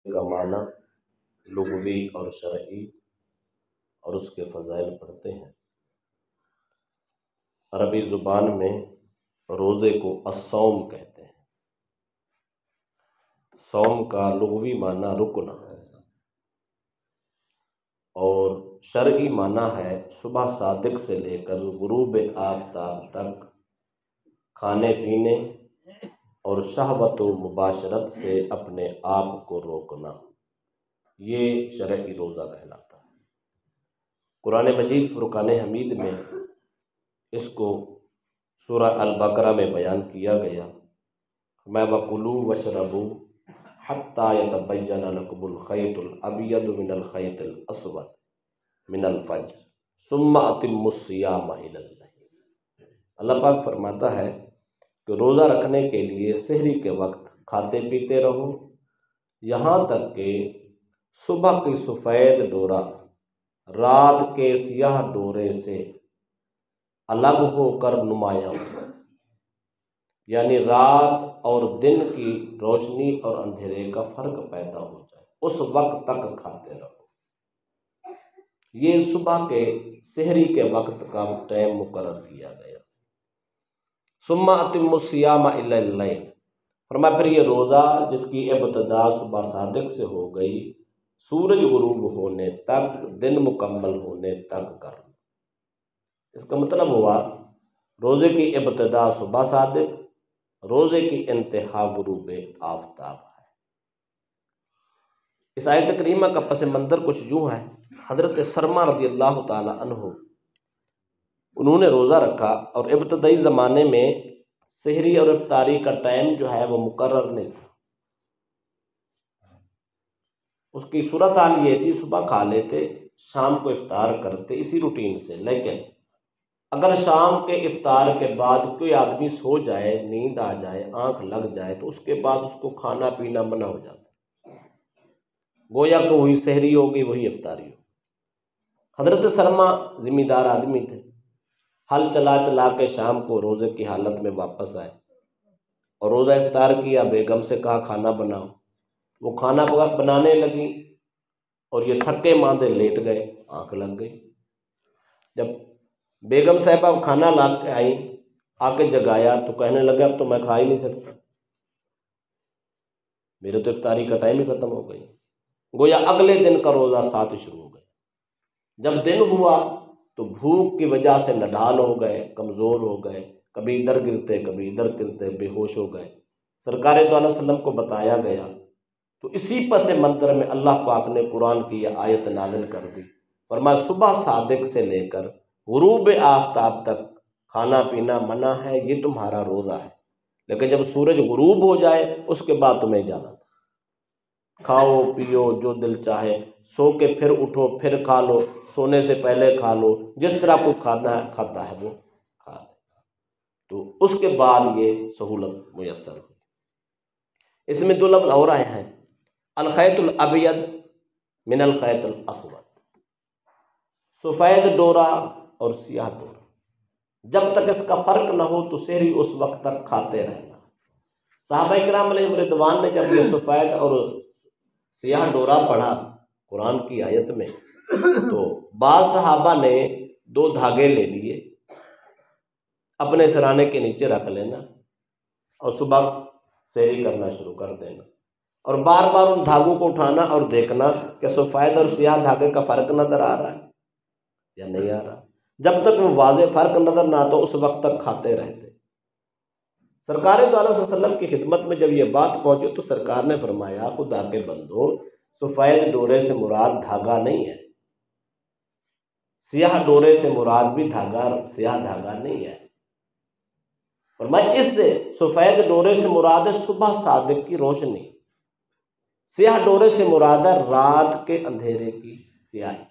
का माना लुग़वी और शरई और उसके फ़ज़ाइल पढ़ते हैं। अरबी ज़ुबान में रोज़े को अस्सौम कहते हैं। सौम का लुग़वी माना रुकना और शरई माना है सुबह सादिक से लेकर गुरूब आफ्ताब तक खाने पीने और शहवत व मुबाशरत से अपने आप को रोकना। ये शरई रोज़ा कहलाता है। कुरान मजीद फ़ुरक़ान हमीद में इसको सूरह अल-बक़रा में बयान किया गया। मैं वकुलू वशरबू हत्ता यतबय्यन लकुमुल खैतुल अबयदु मिनल खैतिल अस्वद मिनल फज्र सुम्मा अतिम्मुस सियाम इलल लैल। अल्लाह पाक फरमाता है कि रोज़ा रखने के लिए सहरी के वक्त खाते पीते रहो यहाँ तक कि सुबह की सफ़ेद डोरा रात के सियाह डोरे से अलग होकर नुमायाँ हो, यानी रात और दिन की रोशनी और अंधेरे का फ़र्क पैदा हो जाए, उस वक्त तक खाते रहो। ये सुबह के सहरी के वक्त का टाइम मुकर्रर किया गया। सुम्मा अतिम्मुस सियाम इलल लैल, फरमाया फिर ये रोज़ा जिसकी इब्तिदा सुबह सादिक से हो गई सूरज गुरूब होने तक, दिन मुकम्मल होने तक करना। इसका मतलब हुआ रोज़े की इब्तिदा सुबह सादिक, रोज़े की इंतहा गुरूब आफ्ताब है। इस आयत करीमा का पस मंज़र कुछ यूँ है। हज़रत सरमा रज़ियल्लाहु ताला अन्हु उन्होंने रोज़ा रखा और इब्तदाई ज़माने में सहरी और इफ्तारी का टाइम जो है वो मुकर्रर नहीं था। उसकी सूरत हाल ये थी, सुबह खा लेते, शाम को इफ्तार करते, इसी रूटीन से। लेकिन अगर शाम के इफ्तार के बाद कोई आदमी सो जाए, नींद आ जाए, आंख लग जाए, तो उसके बाद उसको खाना पीना मना हो जाता, गोया कि वही सहरी होगी, वही इफ्तारी होगी। हज़रत सरमा ज़िम्मेदार आदमी थे, हल चला चला के शाम को रोज़े की हालत में वापस आए और रोज़ा इफ्तार किया। बेगम से कहा खाना बनाओ, वो खाना बनाने लगी और ये थके मांदे लेट गए, आंख लग गई। जब बेगम साहिबा खाना ला के आई, आके जगाया तो कहने लगे अब तो मैं खा ही नहीं सकता, मेरे तो इफ्तारी का टाइम ही ख़त्म हो गई। गोया अगले दिन का रोज़ा साथ शुरू हो गया। जब दिन हुआ तो भूख की वजह से नढाल हो गए, कमज़ोर हो गए, कभी इधर गिरते कभी इधर गिरते, बेहोश हो गए। सरकार दो अलैहि वसल्लम को बताया गया तो इसी पस मंज़र में अल्लाह पाक ने कुरान की यह आयत नाज़िल कर दी। फरमाया सुबह सादिक से लेकर गुरूब आफ्ताब तक खाना पीना मना है, ये तुम्हारा रोज़ा है। लेकिन जब सूरज गुरूब हो जाए उसके बाद तुम्हें इजाज़त, खाओ पियो जो दिल चाहे, सो के फिर उठो फिर खा लो, सोने से पहले खा लो, जिस तरह को खाना है खाता है वो खा ले। तो उसके बाद ये सहूलत मुयस्सर हुई। इसमें दो लफ्ज़ और आए हैं, अल खैतुल अबयद मिनल खैतिल अस्वद, सफ़ेद डोरा और सियाह डोरा। जब तक इसका फ़र्क ना हो तो सहरी उस वक्त तक खाते रहना। सहाबा किराम अलैहिम रिदवान ने जब ये सफ़ेद और सियाह डोरा पढ़ा कुरान की आयत में, तो बाज़ सहाबा ने दो धागे ले लिए, अपने सिराने के नीचे रख लेना और सुबह सहरी करना शुरू कर देना और बार बार उन धागों को उठाना और देखना कि सफ़ेद और सियाह धागे का फ़र्क नज़र आ रहा है या नहीं आ रहा। जब तक वो वाज़े फ़र्क नज़र ना आता उस वक्त तक खाते रहते। सरकार दो अलैहि वसल्लम की खिदमत में जब ये बात पहुँची तो सरकार ने फरमाया खुदा के बंदो, सफ़ेद डोरे से मुराद धागा नहीं है, सियाह डोरे से मुराद भी धागा सियाह धागा नहीं है। और मैं इससे सफ़ेद डोरे से मुराद है सुबह सादिक की रोशनी, सियाह डोरे से मुराद है रात के अंधेरे की स्याही।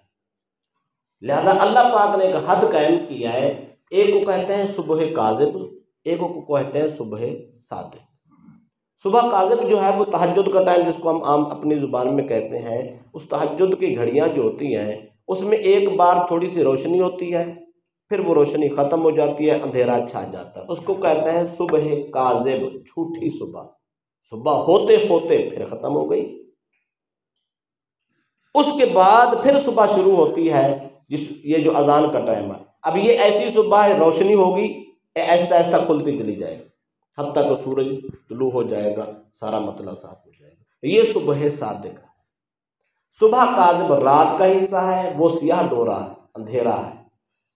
लिहाजा अल्लाह पाक ने एक हद कायम किया है, एक को कहते हैं सुबह काज़िब, एक को कहते हैं सुबह सादिक। सुबह काज़िब जो है वो तहज्जुद का टाइम जिसको हम आम अपनी ज़ुबान में कहते हैं, उस तहज्जुद की घड़ियाँ जो होती हैं उसमें एक बार थोड़ी सी रोशनी होती है, फिर वो रोशनी ख़त्म हो जाती है, अंधेरा छा जाता है, उसको कहते हैं सुबह काज़िब, झूठी सुबह। सुबह होते होते फिर ख़त्म हो गई, उसके बाद फिर सुबह शुरू होती है, ये जो अजान का टाइम है। अब ये ऐसी सुबह है, रोशनी होगी, ऐसा ऐसा खुलती चली जाएगी, हत्ता तो सूरज तुलू हो जाएगा, सारा मतला साफ हो जाएगा। ये सुबह सादिक है। सुबह का जब रात का हिस्सा है वो सियाह डोरा है, अंधेरा है।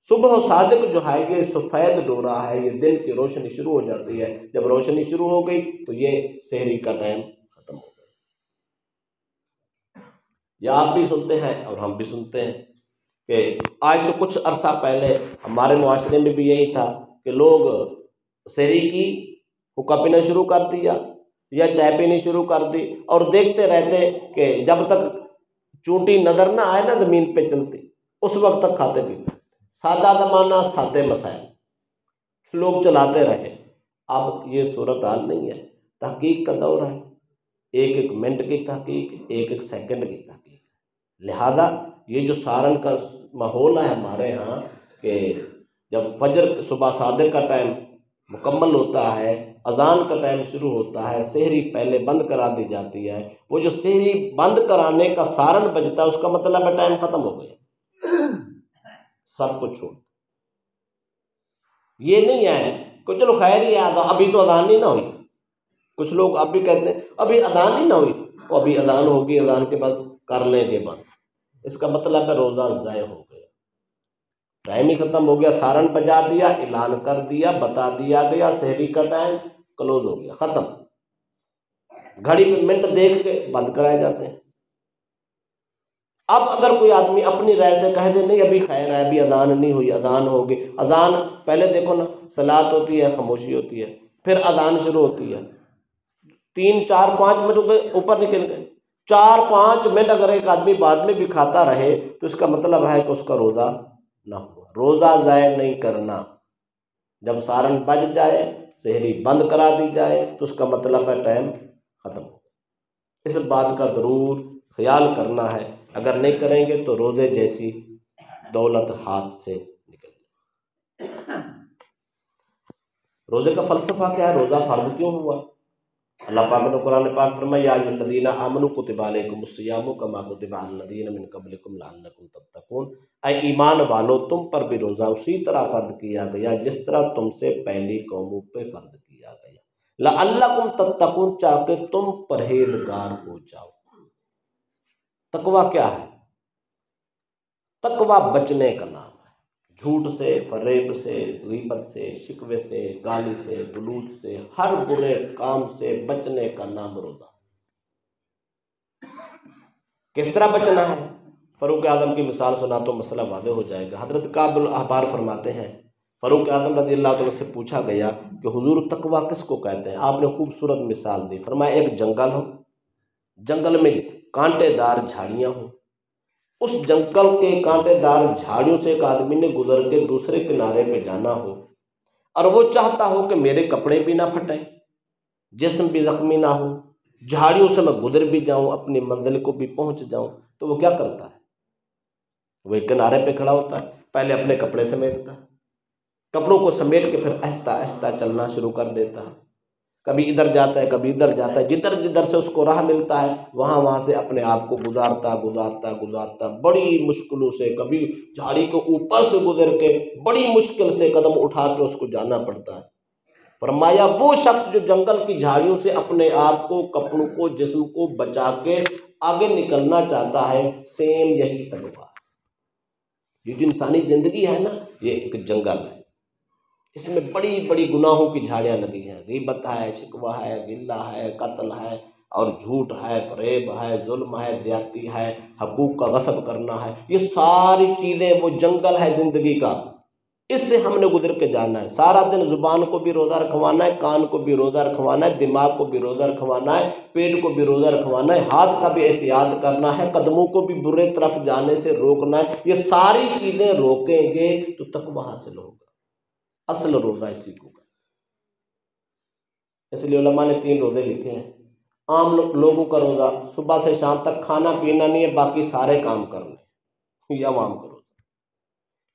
सुबह सादिक जो है ये सफ़ेद डोरा है, ये दिन की रोशनी शुरू हो जाती है। जब रोशनी शुरू हो गई तो ये सहरी का टाइम खत्म हो गया। या आप भी सुनते हैं और हम भी सुनते हैं कि आज से कुछ अरसा पहले हमारे मुआशरे में भी यही था कि लोग सहरी की हुक्का पीना शुरू कर दिया या चाय पीनी शुरू कर दी, और देखते रहते कि जब तक चूंटी नज़र ना आए ना ज़मीन पे चलती, उस वक्त तक खाते पीते। सादा ज़माना, सादे मसाइल, लोग चलाते रहे। अब ये सूरत हाल नहीं है, तहकीक का दौर है, एक एक मिनट की तहकीक, एक एक सेकंड की तहकीक। लिहाजा ये जो सारण का माहौल है हमारे यहाँ कि जब फजर सुबह सादिक का टाइम मुकम्मल होता है, अजान का टाइम शुरू होता है, सहरी पहले बंद करा दी जाती है। वो जो सहरी बंद कराने का सारण बजता है उसका मतलब है टाइम ख़त्म हो गया, सब कुछ छोड़। ये नहीं है कि चलो खैर ही है, अभी तो अजान ही ना हुई। कुछ लोग अब भी कहते हैं अभी अजान ही ना हुई, वो अभी अजान होगी, अजान के बाद कर लेंगे बंद। इसका मतलब है रोज़ा ज़ाय हो गया, टाइम ही ख़त्म हो गया। सारण बजा दिया, ऐलान कर दिया, बता दिया गया सहरी का टाइम क्लोज हो गया, ख़त्म। घड़ी में मिनट देख के बंद कराए जाते हैं। अब अगर कोई आदमी अपनी राय से कह दे नहीं अभी खैर है, अभी अजान नहीं हुई, अजान होगी। अजान पहले देखो ना, सलात होती है, खामोशी होती है, फिर अजान शुरू होती है, 3 4 5 मिनट के ऊपर निकल गए। 4 5 मिनट अगर एक आदमी बाद में भी खाता रहे तो इसका मतलब है कि उसका रोज़ा ना हुआ। रोज़ा ज़ाय नहीं करना। जब सारण बज जाए, सहरी बंद करा दी जाए तो उसका मतलब है टाइम ख़त्म हो। इस बात का ज़रूर ख्याल करना है, अगर नहीं करेंगे तो रोज़े जैसी दौलत हाथ से निकल जाए। रोज़े का फ़लसफ़ा क्या है? रोज़ा फ़र्ज़ क्यों हुआ? अल्लाह पाक ने कुरान पाक फरमाया या अय्युहल्लज़ीना आमनू कुतिबा अलैकुमुस्सियामु कमा कुतिबा अलल्लज़ीना मिन क़ब्लिकुम लअल्लकुम तत्तक़ून। ऐ ईमान वालो, तुम पर भी रोज़ा उसी तरह फ़र्ज़ किया गया जिस तरह तुमसे पहली कौमों पे फ़र्ज़ किया गया। लअल्लकुम तत्तक़ून, चाहे तुम परहेज़गार हो जाओ। तकवा क्या है? तकवा बचने का नाम है। झूठ से, फरेब से, ग़ीबत से, शिकवे से, गाली से, दुलूत से, हर बुरे काम से बचने का नाम रोज़ा। किस तरह बचना है? फ़ारूक आज़म की मिसाल सुना तो मसला वाज़ेह हो जाएगा। हज़रत काबुल अहबार फरमाते हैं, फ़ारूक आज़म रज़ियल्लाहु अन्हु से पूछा गया कि हुज़ूर तकवा किसको कहते हैं? आपने खूबसूरत मिसाल दी। फरमाया एक जंगल हो, जंगल में कांटेदार झाड़ियाँ हों, उस जंगल के कांटेदार झाड़ियों से एक आदमी ने गुजर के दूसरे किनारे पे जाना हो, और वो चाहता हो कि मेरे कपड़े भी ना फटें, जिस्म भी ज़ख्मी ना हो, झाड़ियों से मैं गुजर भी जाऊं, अपनी मंजिल को भी पहुंच जाऊं, तो वो क्या करता है? वो एक किनारे पे खड़ा होता है, पहले अपने कपड़े समेटता है, कपड़ों को समेट के फिर आहिस्ता आहिस्ता चलना शुरू कर देता है। कभी इधर जाता है, कभी इधर जाता है, जिधर जिधर से उसको राह मिलता है वहाँ से अपने आप को गुजारता गुजारता गुजारता बड़ी मुश्किलों से, कभी झाड़ी के ऊपर से गुजर के बड़ी मुश्किल से कदम उठा के उसको जाना पड़ता है। फरमाया वो शख्स जो जंगल की झाड़ियों से अपने आप को, कपड़ों को, जिस्म को बचा के आगे निकलना चाहता है, सेम यही तकवा। ये जो इंसानी ज़िंदगी है ना, ये एक जंगल है, इसमें बड़ी बड़ी गुनाहों की झाड़ियाँ लगी हैं। ग़ीबत है, शिकवा है, गिल्ला है, कत्ल है, और झूठ है, फरेब है, जुल्म है, ज़्यादती है, हकूक़ का गस्ब करना है। ये सारी चीज़ें वो जंगल है ज़िंदगी का, इससे हमने गुजर के जाना है। सारा दिन ज़ुबान को भी रोज़ा रखवाना है, कान को भी रोज़ा रखवाना है, दिमाग को भी रोज़ा रखवाना है, पेट को भी रोज़ा रखवाना है, हाथ का भी एहतियात करना है, कदमों को भी बुरे तरफ जाने से रोकना है। ये सारी चीज़ें रोकेंगे तो तकवा हासिल होगा। असल रोज़ा इसी को। इसलिए उलमा ने 3 रोज़े लिखे हैं। आम लोगों का रोज़ा सुबह से शाम तक खाना पीना नहीं है, बाकी सारे काम करने, यह आवाम का रोज़ा।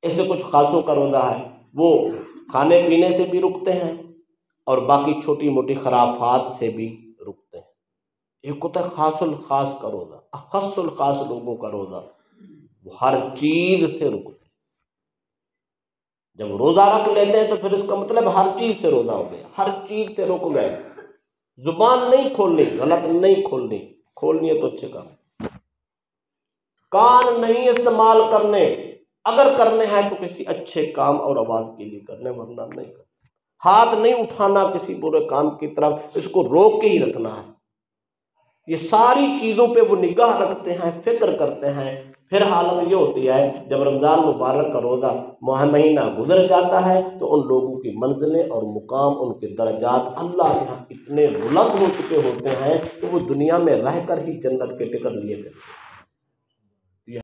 इससे कुछ खासों का रोज़ा है, वो खाने पीने से भी रुकते हैं और बाकी छोटी मोटी खराफात से भी रुकते हैं। एक होता है खासुल खास का रोज़ा, अखसुल खास लोगों का रोज़ा, वो हर चीज़ से रुकते। जब रोज़ा रख लेते हैं तो फिर इसका मतलब हर चीज़ से रोज़ा हो गया, हर चीज़ से रुक गए। जुबान नहीं खोलनी, गलत नहीं खोलनी, खोलनी है तो अच्छे काम। कान नहीं इस्तेमाल करने, अगर करने हैं तो किसी अच्छे काम और आवाज़ के लिए करने, वरना नहीं करना। हाथ नहीं उठाना किसी बुरे काम की तरफ, इसको रोक के ही रखना है। ये सारी चीज़ों पे वो निगाह रखते हैं, फिक्र करते हैं। फिर हालत ये होती है जब रमज़ान मुबारक का रोज़ा महीना गुजर जाता है तो उन लोगों की मंजिलें और मुकाम, उनके दर्जात अल्लाह के यहाँ इतने बुलंद हो चुके होते हैं कि वो दुनिया में रहकर ही जन्नत के टिकट लिए थे।